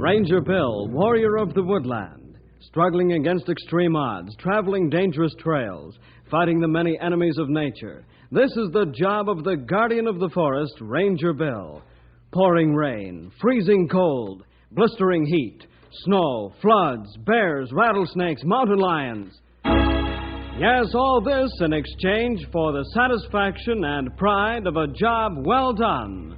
Ranger Bill, warrior of the woodland, struggling against extreme odds, traveling dangerous trails, fighting the many enemies of nature. This is the job of the guardian of the forest, Ranger Bill. Pouring rain, freezing cold, blistering heat, snow, floods, bears, rattlesnakes, mountain lions. Yes, all this in exchange for the satisfaction and pride of a job well done.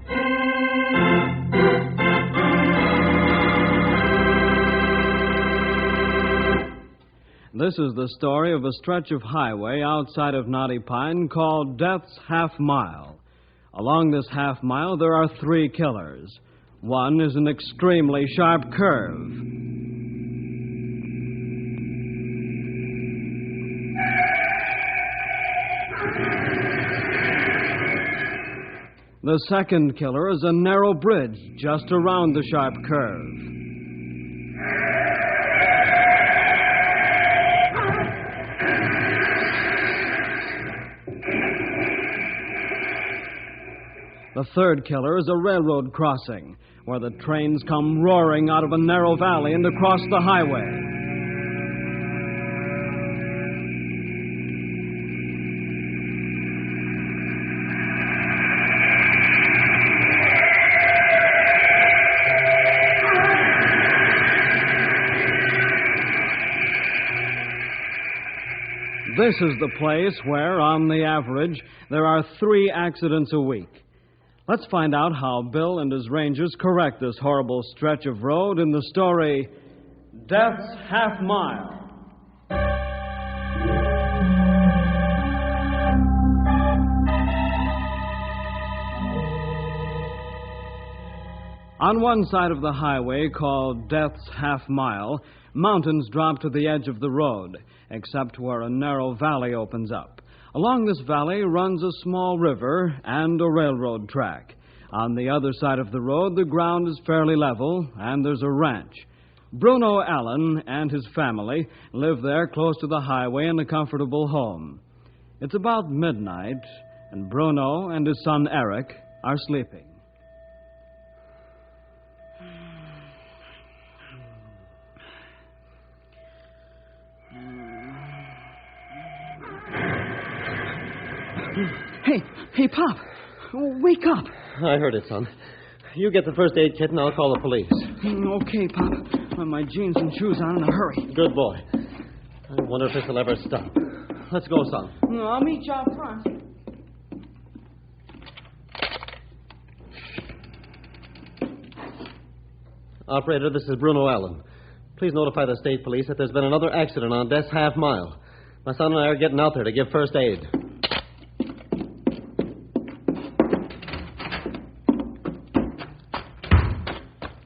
This is the story of a stretch of highway outside of Knotty Pine called Death's Half Mile. Along this half mile, there are 3 killers. One is an extremely sharp curve. The second killer is a narrow bridge just around the sharp curve. The third killer is a railroad crossing, where the trains come roaring out of a narrow valley and across the highway. This is the place where, on the average, there are 3 accidents a week. Let's find out how Bill and his rangers correct this horrible stretch of road in the story, Death's Half Mile. On one side of the highway, called Death's Half Mile, mountains drop to the edge of the road, except where a narrow valley opens up. Along this valley runs a small river and a railroad track. On the other side of the road, the ground is fairly level, and there's a ranch. Bruno Allen and his family live there close to the highway in a comfortable home. It's about midnight, and Bruno and his son Eric are sleeping. Hey, Pop. Wake up. I heard it, son. You get the first aid kit and I'll call the police. Okay, Pop. With my jeans and shoes on in a hurry. Good boy. I wonder if this will ever stop. Let's go, son. I'll meet you out front. Operator, this is Bruno Allen. Please notify the state police that there's been another accident on Death's Half Mile. My son and I are getting out there to give first aid.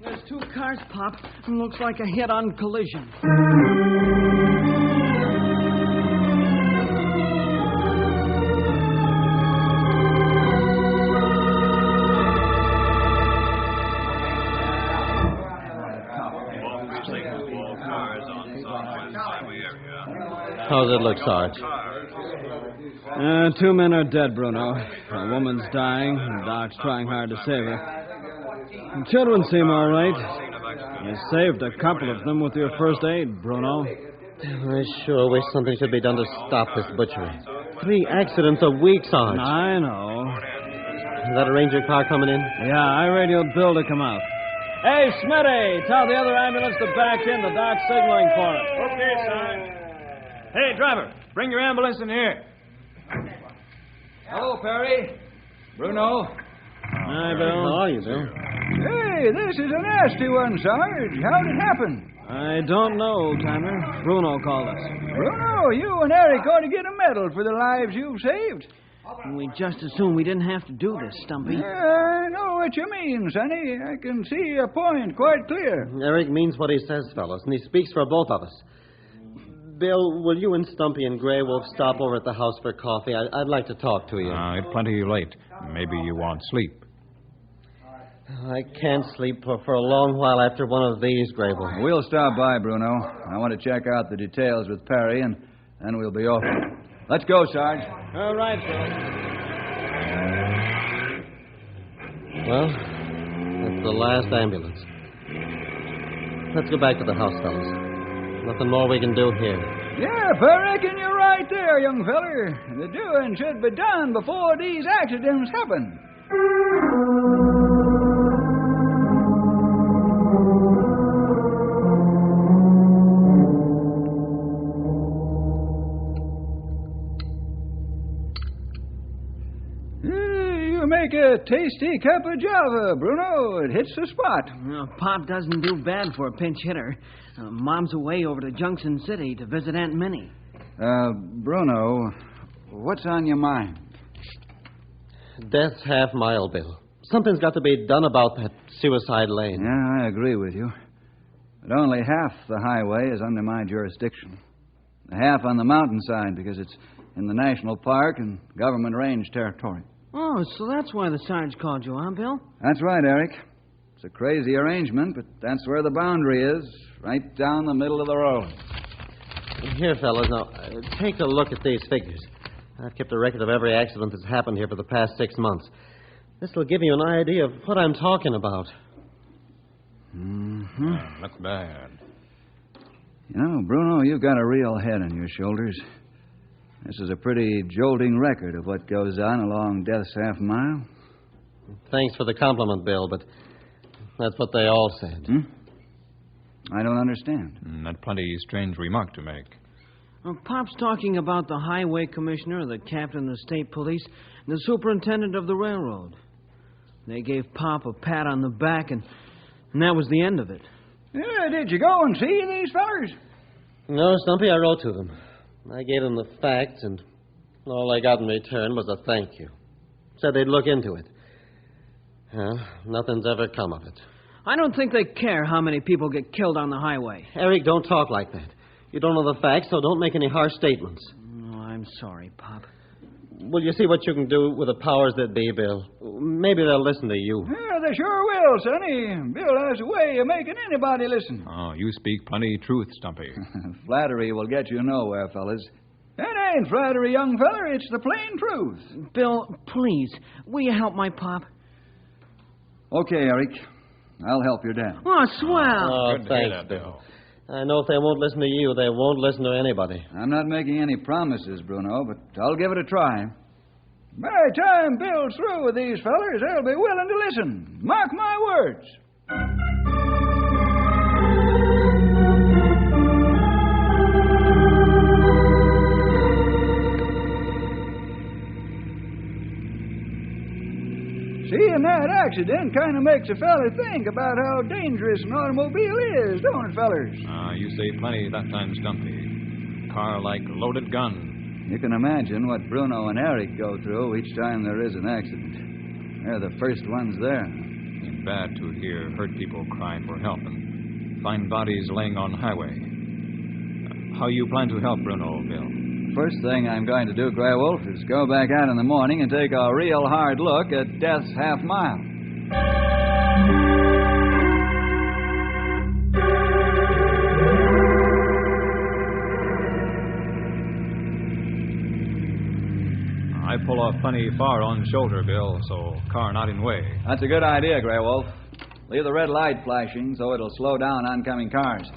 There's 2 cars, Pop. Looks like a head-on collision. How's it look, Sarge? 2 men are dead, Bruno. A woman's dying, and Doc's trying hard to save her. The children seem all right. You saved a couple of them with your first aid, Bruno. I sure wish something should be done to stop this butchery. 3 accidents a week, Sarge. I know. Is that a ranger car coming in? Yeah, I radioed Bill to come out. Hey, Smitty, tell the other ambulance to back in. The doc's signaling for it. Okay, Sarge. Hey, driver, bring your ambulance in here. Hello, Perry. Bruno. Hi, Bill. How are you, Bill? Hey, this is a nasty one, Sarge. How'd it happen? I don't know, Timer. Bruno called us. Bruno, you and Eric ought to get a medal for the lives you've saved. We'd just as soon we didn't have to do this, Stumpy. I know what you mean, Sonny. I can see your point quite clear. Eric means what he says, fellas, and he speaks for both of us. Bill, will you and Stumpy and Gray Wolf stop over at the house for coffee? I'd like to talk to you. It's plenty late. Maybe you want sleep. I can't sleep for a long while after one of these, Gray Wolf. We'll stop by, Bruno. I want to check out the details with Perry, and then we'll be off. Let's go, Sarge. All right, Bill. Well, that's the last ambulance. Let's go back to the house, fellas. Nothing more we can do here. Yep, I reckon you're right there, young feller. The doing should be done before these accidents happen. You make a tasty cup of Java, Bruno. It hits the spot. Well, Pop doesn't do bad for a pinch hitter. Mom's away over to Junction City to visit Aunt Minnie. Bruno, what's on your mind? Death's half mile, Bill. Something's got to be done about that suicide lane. Yeah, I agree with you. But only half the highway is under my jurisdiction. The half on the mountainside because it's in the national park and government range territory. Oh, so that's why the Sarge called you, huh, Bill? That's right, Eric. It's a crazy arrangement, but that's where the boundary is, right down the middle of the road. Here, fellas, now, take a look at these figures. I've kept a record of every accident that's happened here for the past 6 months. This will give you an idea of what I'm talking about. Mm-hmm. Looks bad. You know, Bruno, you've got a real head on your shoulders. This is a pretty jolting record of what goes on along Death's Half Mile. Thanks for the compliment, Bill, but that's what they all said. I don't understand. That's plenty strange remark to make. Well, Pop's talking about the highway commissioner, the captain of state police, and the superintendent of the railroad. They gave Pop a pat on the back, and that was the end of it. Yeah, did you go and see these fellers? No, Stumpy, I wrote to them. I gave them the facts, and all they got in return was a thank you. Said they'd look into it. Well, nothing's ever come of it. I don't think they care how many people get killed on the highway. Eric, don't talk like that. You don't know the facts, so don't make any harsh statements. Oh, I'm sorry, Pop. Will you see what you can do with the powers that be, Bill? Maybe they'll listen to you. Yeah, they sure will, Sonny. Bill has a way of making anybody listen. Oh, you speak plenty truth, Stumpy. Flattery will get you nowhere, fellas. That ain't flattery, young feller. It's the plain truth. Bill, please, will you help my Pop? Okay, Eric. I'll help your dad. Oh, swell. Oh, Good to hear thanks, that, Bill. I know if they won't listen to you, they won't listen to anybody. I'm not making any promises, Bruno, but I'll give it a try. By the time Bill's through with these fellers, they'll be willing to listen. Mark my words. Seeing that accident kind of makes a fella think about how dangerous an automobile is, don't it, fellers? You say plenty that time, Stumpy. Car like loaded gun. You can imagine what Bruno and Eric go through each time there is an accident. They're the first ones there. It's bad to hear hurt people cry for help and find bodies laying on highway. How you plan to help Bruno, Bill? First thing I'm going to do, Grey Wolf, is go back out in the morning and take a real hard look at Death's Half Mile. I pull off plenty far on shoulder, Bill, so car not in way. That's a good idea, Grey Wolf. Leave the red light flashing so it'll slow down oncoming cars.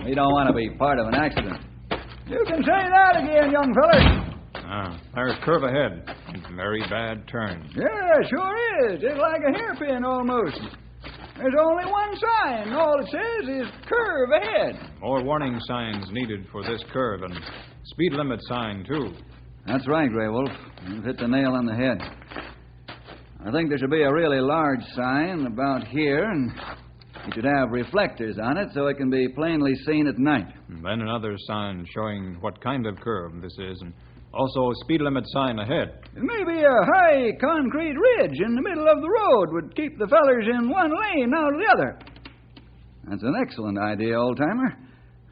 We don't want to be part of an accident. You can say that again, young feller. There's curve ahead. Very bad turn. Yeah, sure is. It's like a hairpin almost. There's only one sign. All it says is curve ahead. More warning signs needed for this curve and speed limit sign, too. That's right, Grey Wolf. You've hit the nail on the head. I think there should be a really large sign about here, and it should have reflectors on it so it can be plainly seen at night. And then another sign showing what kind of curve this is, and also a speed limit sign ahead. Maybe a high concrete ridge in the middle of the road would keep the fellers in one lane out of the other. That's an excellent idea, old-timer.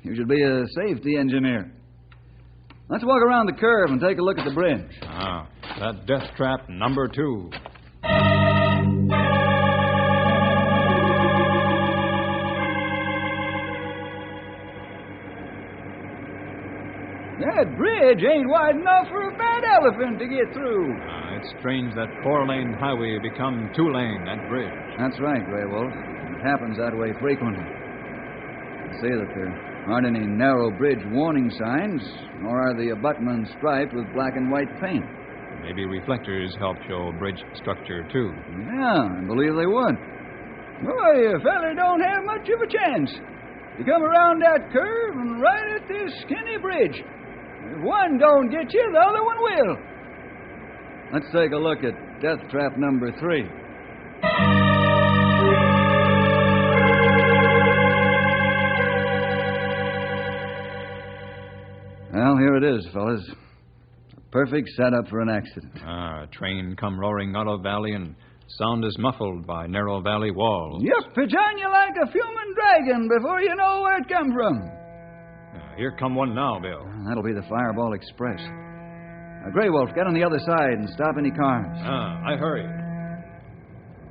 You should be a safety engineer. Let's walk around the curve and take a look at the bridge. That death trap number 2. That bridge ain't wide enough for a fat elephant to get through. It's strange that 4-lane highway become 2-lane, that bridge. That's right, Grey Wolf. It happens that way frequently. I see that there aren't any narrow bridge warning signs, nor are the abutments striped with black and white paint. Maybe reflectors help show bridge structure, too. Yeah, I believe they would. Boy, a feller don't have much of a chance. You come around that curve and right at this skinny bridge. If one don't get you, the other one will. Let's take a look at death trap number 3. Well, here it is, fellas. A perfect setup for an accident. A train come roaring out of valley and sound is muffled by narrow valley walls. Yep, it's on you like a fuming dragon before you know where it come from. Here come one now, Bill. That'll be the Fireball Express. Grey Wolf, get on the other side and stop any cars. I hurry.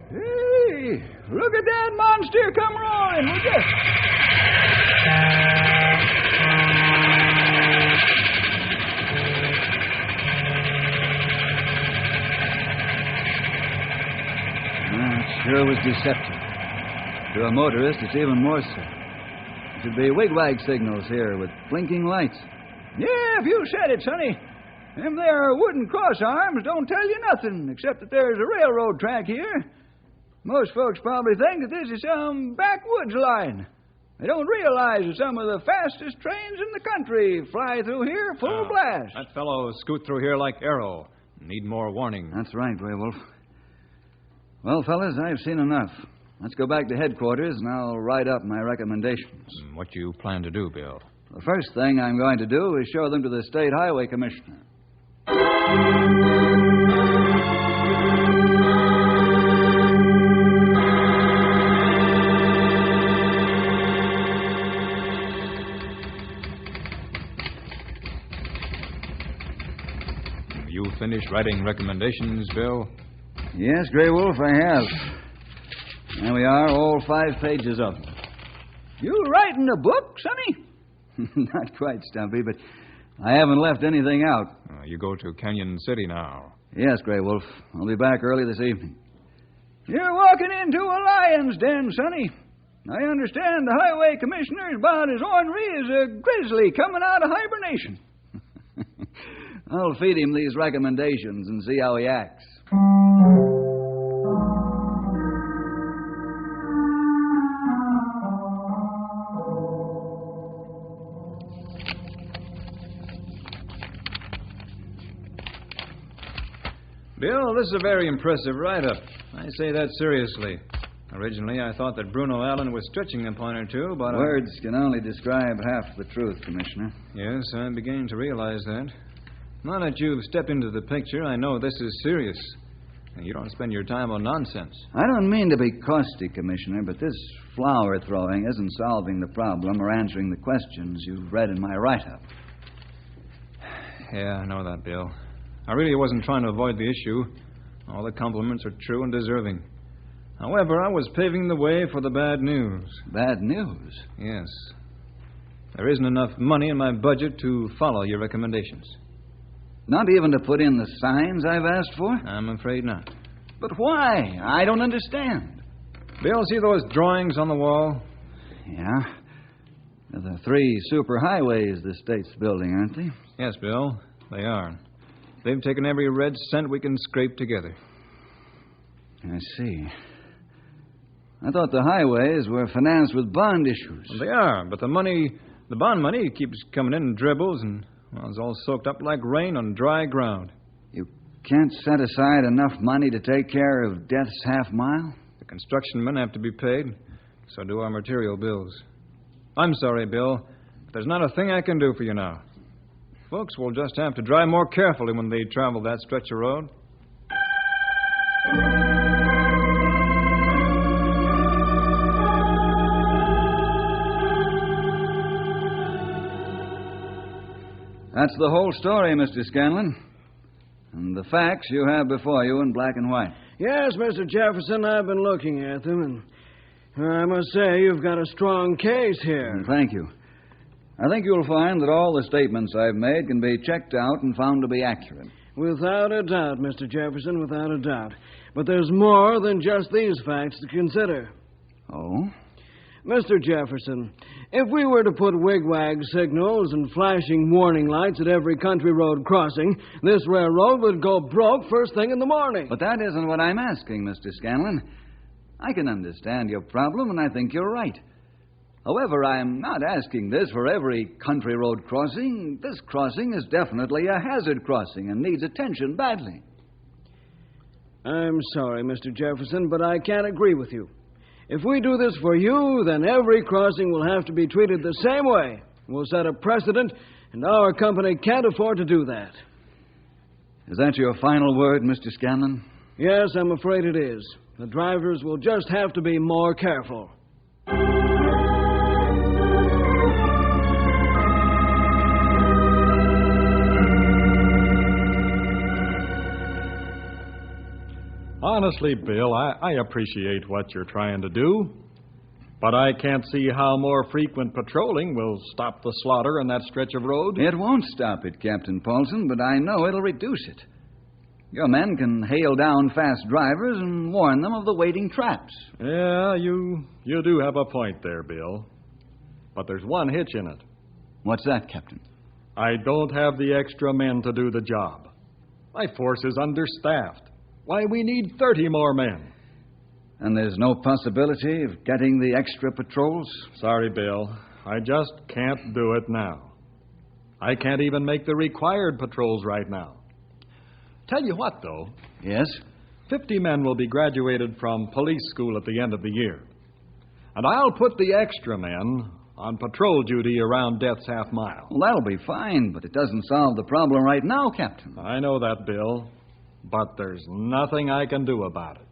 Hey, look at that monster come roaring, would you? It sure was deceptive. To a motorist, it's even more so. There should be wigwag signals here with blinking lights. Yeah, if you said it, Sonny. Them there wooden cross arms don't tell you nothing, except that there's a railroad track here. Most folks probably think that this is some backwoods line. They don't realize that some of the fastest trains in the country fly through here full blast. That fellow scoot through here like arrow. Need more warning. That's right, Grey Wolf. Well, fellas, I've seen enough. Let's go back to headquarters, and I'll write up my recommendations. What you plan to do, Bill? The first thing I'm going to do is show them to the State Highway Commissioner. You finished writing recommendations, Bill? Yes, Grey Wolf, I have. There we are, all 5 pages of them. You writing a book, Sonny? Not quite, Stumpy, but I haven't left anything out. You go to Canyon City now. Yes, Grey Wolf. I'll be back early this evening. You're walking into a lion's den, Sonny. I understand the highway commissioner is about as ornery as a grizzly coming out of hibernation. I'll feed him these recommendations and see how he acts. Bill, this is a very impressive write-up. I say that seriously. Originally, I thought that Bruno Allen was stretching a point or two, but... Words can only describe half the truth, Commissioner. Yes, I'm beginning to realize that. Now that you've stepped into the picture, I know this is serious. And you don't spend your time on nonsense. I don't mean to be caustic, Commissioner, but this flower throwing isn't solving the problem or answering the questions you've read in my write-up. Yeah, I know that, Bill. I really wasn't trying to avoid the issue. All the compliments are true and deserving. However, I was paving the way for the bad news. Bad news? Yes. There isn't enough money in my budget to follow your recommendations. Not even to put in the signs I've asked for? I'm afraid not. But why? I don't understand. Bill, see those drawings on the wall? Yeah. They're the 3 superhighways the state's building, aren't they? Yes, Bill, they are. They've taken every red cent we can scrape together. I see. I thought the highways were financed with bond issues. Well, they are, but the bond money keeps coming in dribbles and, well, it's all soaked up like rain on dry ground. You can't set aside enough money to take care of Death's Half Mile? The construction men have to be paid, so do our material bills. I'm sorry, Bill, but there's not a thing I can do for you now. Folks will just have to drive more carefully when they travel that stretch of road. That's the whole story, Mr. Scanlon. And the facts you have before you in black and white. Yes, Mr. Jefferson, I've been looking at them, and I must say you've got a strong case here. Thank you. I think you'll find that all the statements I've made can be checked out and found to be accurate. Without a doubt, Mr. Jefferson, without a doubt. But there's more than just these facts to consider. Oh? Mr. Jefferson, if we were to put wigwag signals and flashing warning lights at every country road crossing, this railroad would go broke first thing in the morning. But that isn't what I'm asking, Mr. Scanlon. I can understand your problem, and I think you're right. However, I'm not asking this for every country road crossing. This crossing is definitely a hazard crossing and needs attention badly. I'm sorry, Mr. Jefferson, but I can't agree with you. If we do this for you, then every crossing will have to be treated the same way. We'll set a precedent, and our company can't afford to do that. Is that your final word, Mr. Scanlon? Yes, I'm afraid it is. The drivers will just have to be more careful. Honestly, Bill, I appreciate what you're trying to do, but I can't see how more frequent patrolling will stop the slaughter on that stretch of road. It won't stop it, Captain Paulson, but I know it'll reduce it. Your men can hail down fast drivers and warn them of the waiting traps. Yeah, you do have a point there, Bill. But there's one hitch in it. What's that, Captain? I don't have the extra men to do the job. My force is understaffed. Why, we need 30 more men. And there's no possibility of getting the extra patrols? Sorry, Bill. I just can't do it now. I can't even make the required patrols right now. Tell you what, though. Yes? 50 men will be graduated from police school at the end of the year. And I'll put the extra men on patrol duty around Death's Half Mile. Well, that'll be fine, but it doesn't solve the problem right now, Captain. I know that, Bill. But there's nothing I can do about it.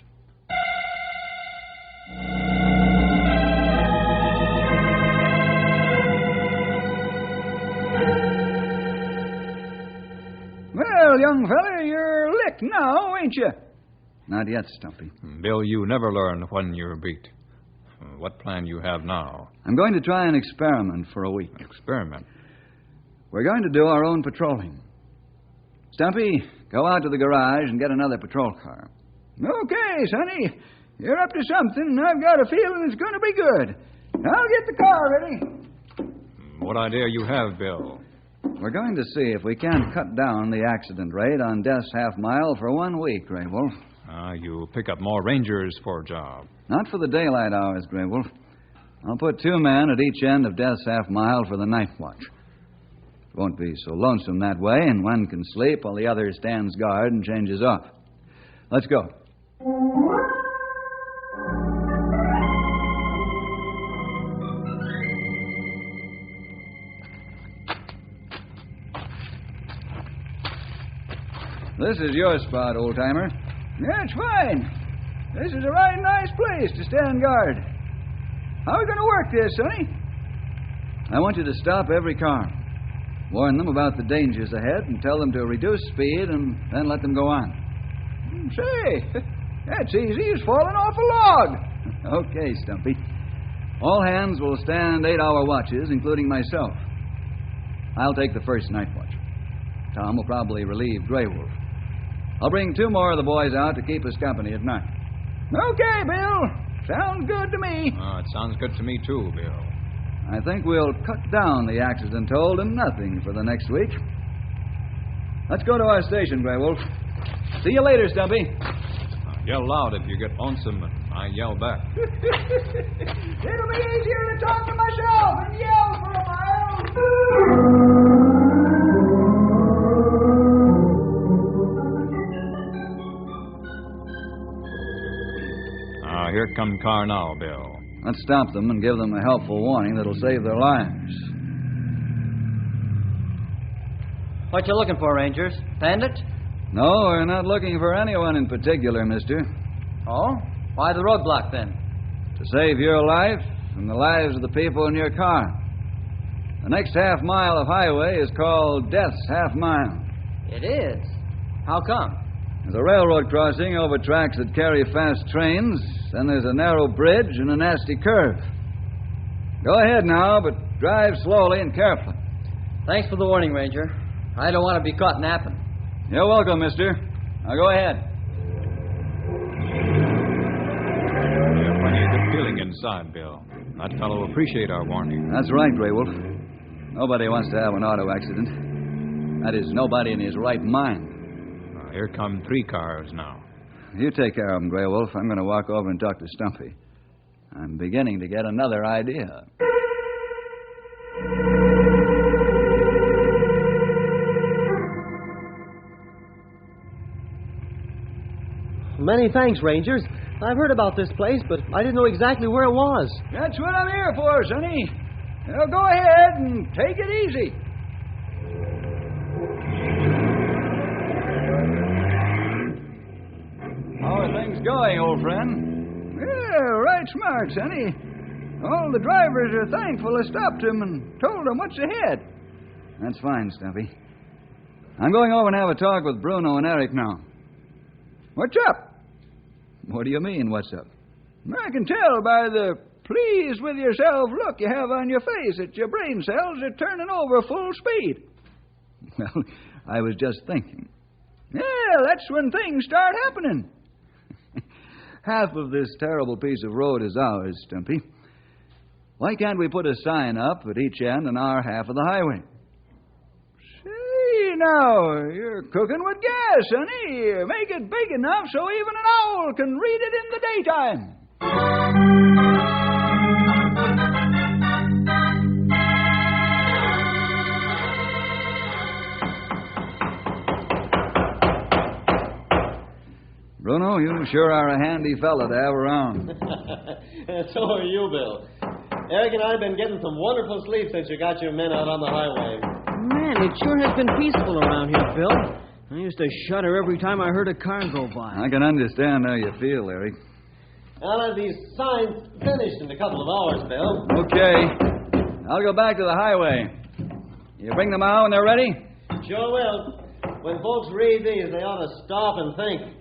Well, young fella, you're licked now, ain't you? Not yet, Stumpy. Bill, you never learn when you're beat. What plan you have now? I'm going to try an experiment for a week. Experiment? We're going to do our own patrolling. Stumpy, go out to the garage and get another patrol car. Okay, Sonny. You're up to something, and I've got a feeling it's going to be good. I'll get the car ready. What idea you have, Bill? We're going to see if we can't cut down the accident rate on Death's Half Mile for 1 week, Grey Wolf. You pick up more rangers for a job. Not for the daylight hours, Grey Wolf. I'll put 2 men at each end of Death's Half Mile for the night watch. It won't be so lonesome that way, and one can sleep while the other stands guard and changes off. Let's go. This is your spot, old-timer. That's fine. This is a right nice place to stand guard. How are we going to work this, Sonny? I want you to stop every car. Warn them about the dangers ahead and tell them to reduce speed and then let them go on. Say, that's easy as falling off a log. Okay, Stumpy. All hands will stand 8-hour watches, including myself. I'll take the first night watch. Tom will probably relieve Grey Wolf. I'll bring 2 more of the boys out to keep us company at night. Okay, Bill. Sounds good to me. It sounds good to me, too, Bill. I think we'll cut down the accident toll to nothing for the next week. Let's go to our station, Grey Wolf. See you later, Stumpy. Yell loud if you get lonesome, and I yell back. It'll be easier to talk to myself and yell for a while. Here come car now, Bill. Let's stop them and give them a helpful warning that'll save their lives. What you looking for, Rangers? Bandit? No, we're not looking for anyone in particular, mister. Oh? Why the roadblock, then? To save your life and the lives of the people in your car. The next half mile of highway is called Death's Half Mile. It is? How come? There's a railroad crossing over tracks that carry fast trains, then there's a narrow bridge and a nasty curve. Go ahead now, but drive slowly and carefully. Thanks for the warning, Ranger. I don't want to be caught napping. You're welcome, mister. Now go ahead. What do you get feeling inside, Bill? That fellow will appreciate our warning. That's right, Grey Wolf. Nobody wants to have an auto accident. That is, nobody in his right mind. Here come 3 cars now. You take care of them, Grey Wolf. I'm going to walk over and talk to Stumpy. I'm beginning to get another idea. Many thanks, Rangers. I've heard about this place, but I didn't know exactly where it was. That's what I'm here for, Sonny. Now go ahead and take it easy. How are things going, old friend? Yeah, right smart, Sonny. All the drivers are thankful I stopped him and told him what's ahead. That's fine, Stumpy. I'm going over and have a talk with Bruno and Eric now. What's up? What do you mean, what's up? I can tell by the pleased with yourself look you have on your face that your brain cells are turning over full speed. Well, I was just thinking. Yeah, that's when things start happening. Half of this terrible piece of road is ours, Stumpy. Why can't we put a sign up at each end on our half of the highway? Say, now, you're cooking with gas, Sonny. Make it big enough so even an owl can read it in the daytime. Bruno, you sure are a handy fella to have around. So are you, Bill. Eric and I have been getting some wonderful sleep since you got your men out on the highway. Man, it sure has been peaceful around here, Bill. I used to shudder every time I heard a car go by. I can understand how you feel, Eric. I'll have these signs finished in a couple of hours, Bill. Okay. I'll go back to the highway. You bring them out when they're ready? Sure will. When folks read these, they ought to stop and think.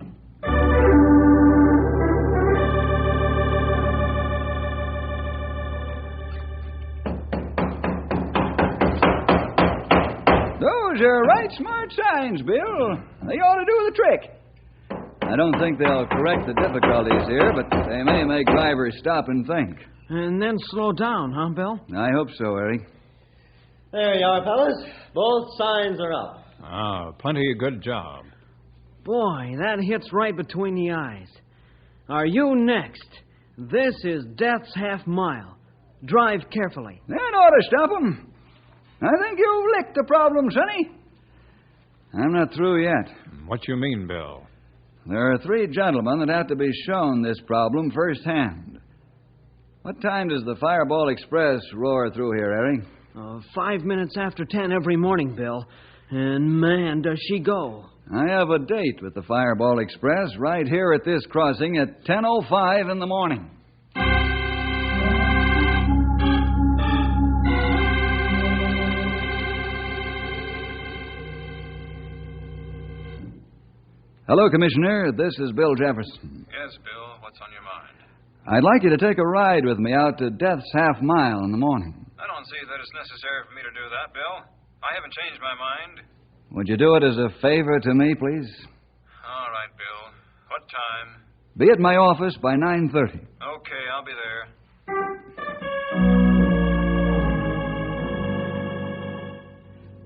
Those are right smart signs, Bill. They ought to do the trick. I don't think they'll correct the difficulties here, but they may make drivers stop and think. And then slow down, huh, Bill? I hope so, Eric. There you are, fellas. Both signs are up. Ah, plenty good job. Boy, that hits right between the eyes. Are you next? This is Death's Half Mile. Drive carefully. That ought to stop 'em. I think you've licked the problem, Sonny. I'm not through yet. What you mean, Bill? There are 3 gentlemen that have to be shown this problem firsthand. What time does the Fireball Express roar through here, Eric? 5 minutes after 10 every morning, Bill. And man, does she go. I have a date with the Fireball Express right here at this crossing at 10:05 in the morning. Hello, Commissioner. This is Bill Jefferson. Yes, Bill. What's on your mind? I'd like you to take a ride with me out to Death's Half Mile in the morning. I don't see that it's necessary for me to do that, Bill. I haven't changed my mind. Would you do it as a favor to me, please? All right, Bill. What time? Be at my office by 9:30. Okay, I'll be there.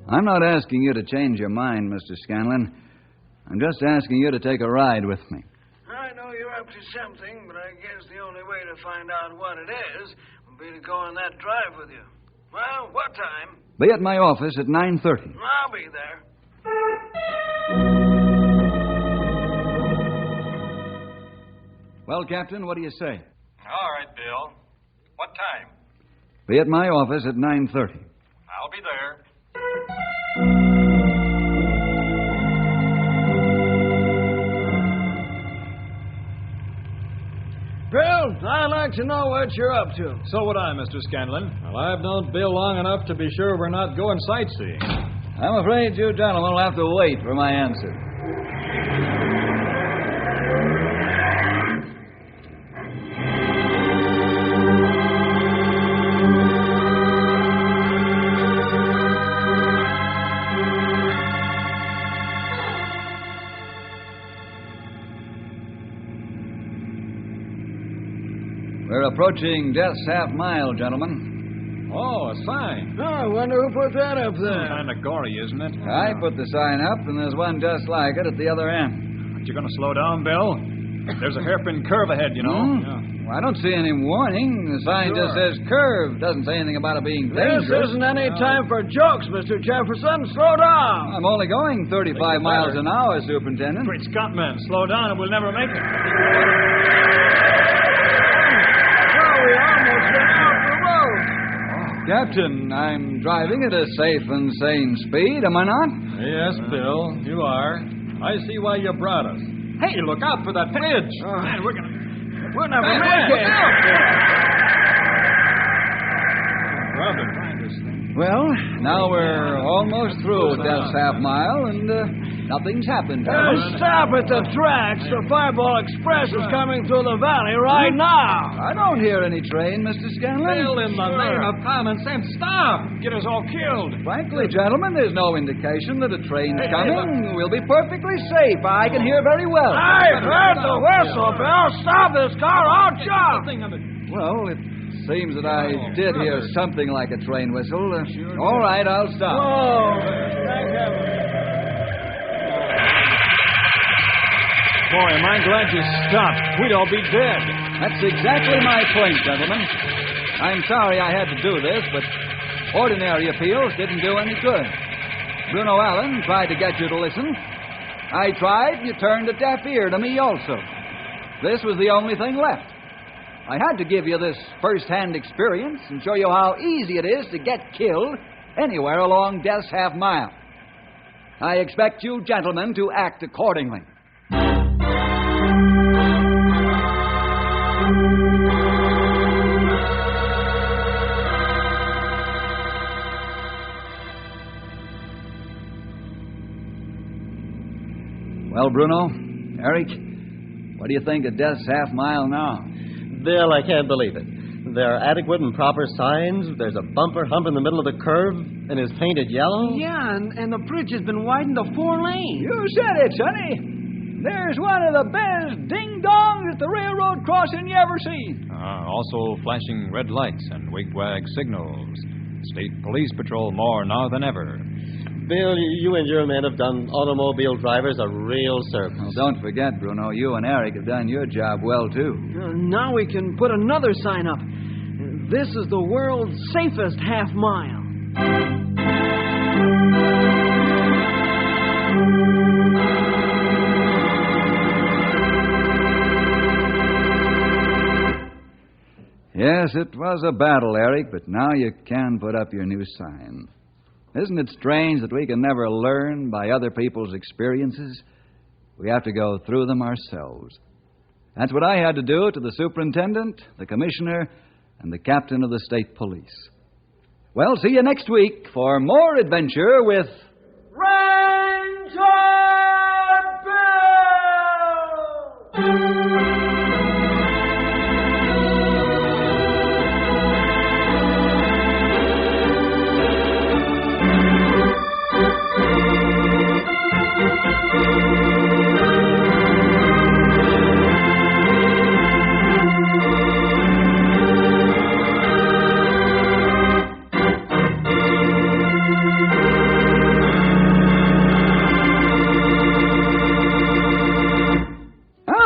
I'm not asking you to change your mind, Mr. Scanlon. I'm just asking you to take a ride with me. I know you're up to something, but I guess the only way to find out what it is would be to go on that drive with you. Well, what time? Be at my office at 9:30. I'll be there. Well, Captain, what do you say? All right, Bill. What time? Be at my office at 9:30. I'll be there. Bill, I'd like to know what you're up to. So would I, Mr. Scanlon. Well, I've known Bill long enough to be sure we're not going sightseeing. I'm afraid you gentlemen will have to wait for my answer. We're approaching Death's Half Mile, gentlemen. Oh, a sign. Oh, I wonder who put that up there. Kind of gory, isn't it? I put the sign up, and there's one just like it at the other end. Aren't you going to slow down, Bill? There's a hairpin curve ahead, you know. Well, I don't see any warning. The sign just says curve. Doesn't say anything about it being dangerous. This isn't any time for jokes, Mr. Jefferson. Slow down. I'm only going 35 miles an hour, Superintendent. Great Scott, man. Slow down and we'll never make it. Well, we almost got off the road. Captain, I'm driving at a safe and sane speed, am I not? Yes, Bill, you are. I see why you brought us. Hey, look out for that bridge. Man, We'll never make it. Well, now we're almost through Death's Half Mile, and nothing's happened. Stop at the tracks. The Fireball Express is coming through the valley right now. I don't hear any train, Mr. Scanlon. Bill, in the name of common sense, stop. Get us all killed. Frankly, gentlemen, there's no indication that a train's coming. We'll be perfectly safe. I can hear very well. I heard the whistle, Bill. Stop this car. I'll jump. Well, it seems that I did hear something like a train whistle. All right, I'll stop. Oh, thank heaven. Boy, am I glad you stopped. We'd all be dead. That's exactly my point, gentlemen. I'm sorry I had to do this, but ordinary appeals didn't do any good. Bruno Allen tried to get you to listen. I tried, and you turned a deaf ear to me also. This was the only thing left. I had to give you this first-hand experience and show you how easy it is to get killed anywhere along Death's Half Mile. I expect you gentlemen to act accordingly. Well, Bruno, Eric, what do you think of Death's Half Mile now? Bill, I can't believe it. There are adequate and proper signs. There's a bumper hump in the middle of the curve, and it's painted yellow. Yeah, and the bridge has been widened to 4 lanes. You said it, Sonny. There's one of the best ding-dongs at the railroad crossing you ever seen. Also flashing red lights and wig-wag signals. State Police Patrol more now than ever. Bill, you and your men have done automobile drivers a real service. Well, don't forget, Bruno, you and Eric have done your job well, too. Now we can put another sign up. This is the world's safest half mile. Yes, it was a battle, Eric, but now you can put up your new sign. Isn't it strange that we can never learn by other people's experiences? We have to go through them ourselves. That's what I had to do to the superintendent, the commissioner, and the captain of the state police. Well, see you next week for more adventure with Ranger Bill!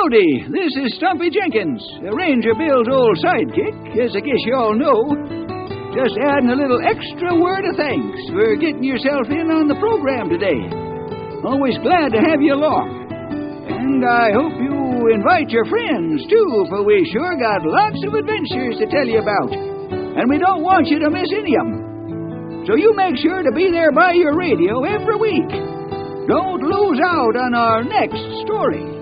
Howdy, this is Stumpy Jenkins, Ranger Bill's old sidekick, as I guess you all know. Just adding a little extra word of thanks for getting yourself in on the program today. Always glad to have you along. And I hope you invite your friends, too, for we sure got lots of adventures to tell you about. And we don't want you to miss any of them. So you make sure to be there by your radio every week. Don't lose out on our next story.